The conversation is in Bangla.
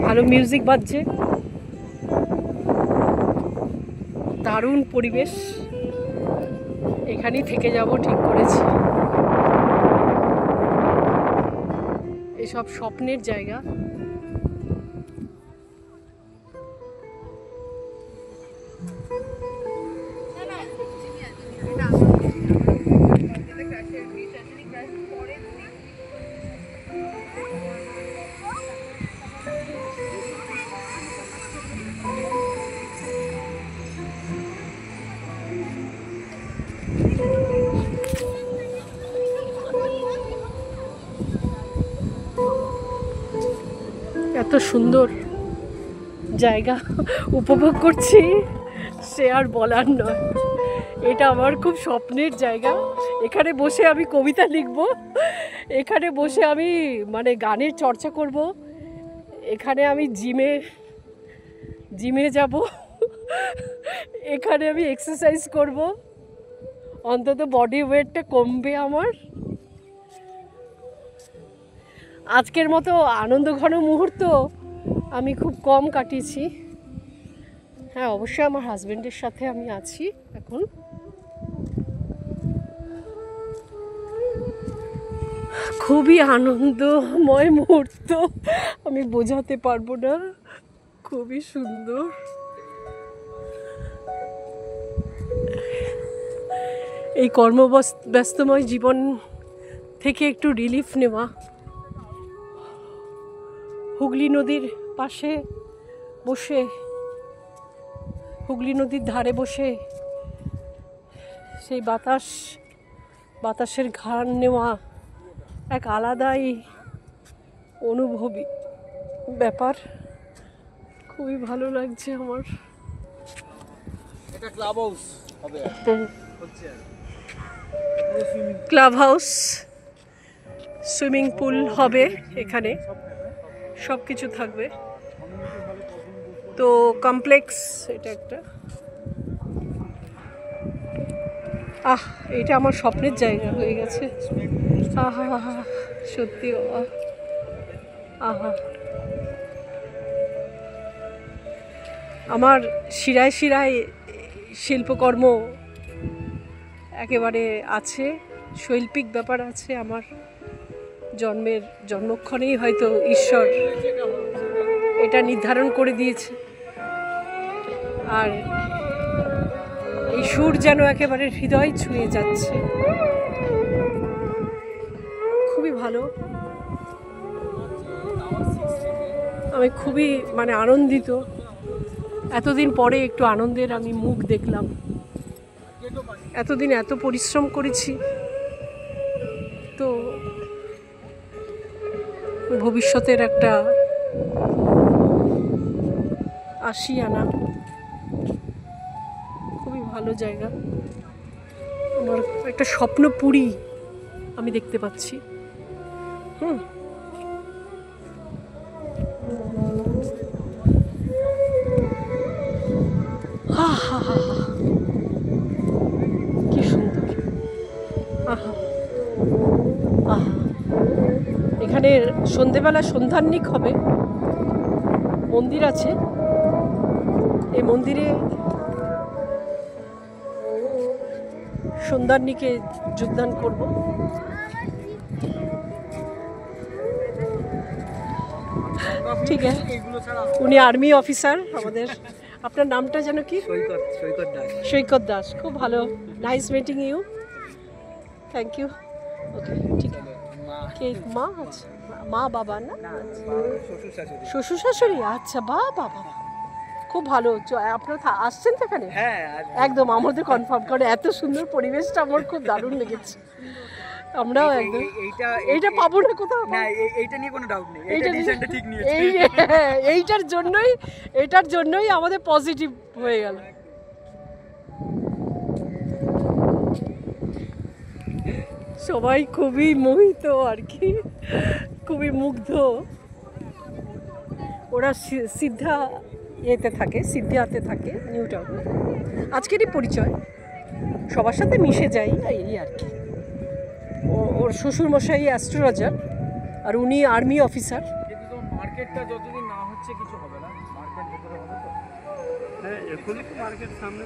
ভালো মিউজিক বাজছে, দারুণ পরিবেশ। এখানেই থেকে যাব ঠিক করেছি। এসব স্বপ্নের জায়গা। এত সুন্দর জায়গা উপভোগ করছি, সে আর বলার নয়। এটা আমার খুব স্বপ্নের জায়গা। এখানে বসে আমি কবিতা লিখব, এখানে বসে আমি মানে গানের চর্চা করব, এখানে আমি জিমে যাব, এখানে আমি এক্সারসাইজ করব, অন্তত বডি ওয়েটটা কমবে আমার। আজকের মতো আনন্দঘন মুহূর্ত আমি খুব কম কাটিয়েছি। হ্যাঁ, অবশ্যই আমার হাজব্যান্ডের সাথে আমি আছি এখন। খুবই আনন্দময় মুহূর্ত, আমি বোঝাতে পারবো না, খুবই সুন্দর। এই কর্মব্যস্তময় জীবন থেকে একটু রিলিফ নেওয়া, হুগলি নদীর পাশে বসে, হুগলি নদীর ধারে বসে সেই বাতাসের ঘ্রাণ নেওয়া এক আলাদাই অনুভবী ব্যাপার। খুবই ভালো লাগছে আমার। এটা ক্লাব হাউস হবে, ক্লাব হাউস, সুইমিং পুল হবে এখানে, সব কিছু থাকবে। তো কমপ্লেক্স এটা একটা। এটা আমার স্বপ্নের জায়গা হয়ে গেছে। আহা আহা, সত্যি আহা। আমার শিরায় শিরায় শিল্পকর্ম একেবারে আছে, শৈল্পিক ব্যাপার আছে আমার। জন্মক্ষণেই হয়তো ঈশ্বর এটা নির্ধারণ করে দিয়েছে। আর এই সুর যেন একেবারে হৃদয় ছুঁয়ে যাচ্ছে, খুবই ভালো। আমি খুবই মানে আনন্দিত, এতদিন পরে একটু আনন্দের আমি মুখ দেখলাম। এতদিন এত পরিশ্রম করেছি, তো ভবিষ্যতের একটা আশিয়ানা। খুবই ভালো জায়গা। আমার একটা স্বপ্নপুরী আমি দেখতে পাচ্ছি। কি সুন্দর। এখানে সন্ধেবেলা সন্ধ্যান্নিক হবে, মন্দির আছে, এই মন্দিরে সন্ধ্যান্নিকে যোগদান করব। ঠিক আছে, উনি আর্মি অফিসার আমাদের। আপনার নামটা যেন কি? সৈকত দাস। খুব ভালো, nice meeting you, thank you. Okay, ঠিক আছে। কে মা? আচ্ছা, মা বাবা না, শ্বশুর শাশুড়ি। আচ্ছা, বাবা, খুব ভালো। আপনারা আসছেন তো এখানে? হ্যাঁ, একদম আমাদের কনফার্ম করে। এত সুন্দর পরিবেশটা আমার খুব দারুণ লেগেছে। আমরাও একদম এইটা পাবো না কোথাও। না, এইটা নিয়ে কোনো ডাউট নেই, এইটা ডিসিশনটা ঠিক নিয়েছে। এইটার জন্যই আমাদের পজিটিভ হয়ে গেল। সবাই খুবই মোহিত আর কি, খুবই মুগ্ধ। ওরা সিদ্ধা এতে থাকে, সিদ্ধিয়াতে থাকে, নিউ টাউনে। আজকেরই পরিচয়, সবার সাথে মিশে যাই এই আর কি। ওর শ্বশুরমশাই অ্যাস্ট্রোলজার আর উনি আর্মি অফিসার। কিন্তু তো মার্কেটটা যতদিন না হচ্ছে কিছু হবে না, মার্কেট ভেতরে হবে তো। হ্যাঁ, এখন মার্কেট সামনে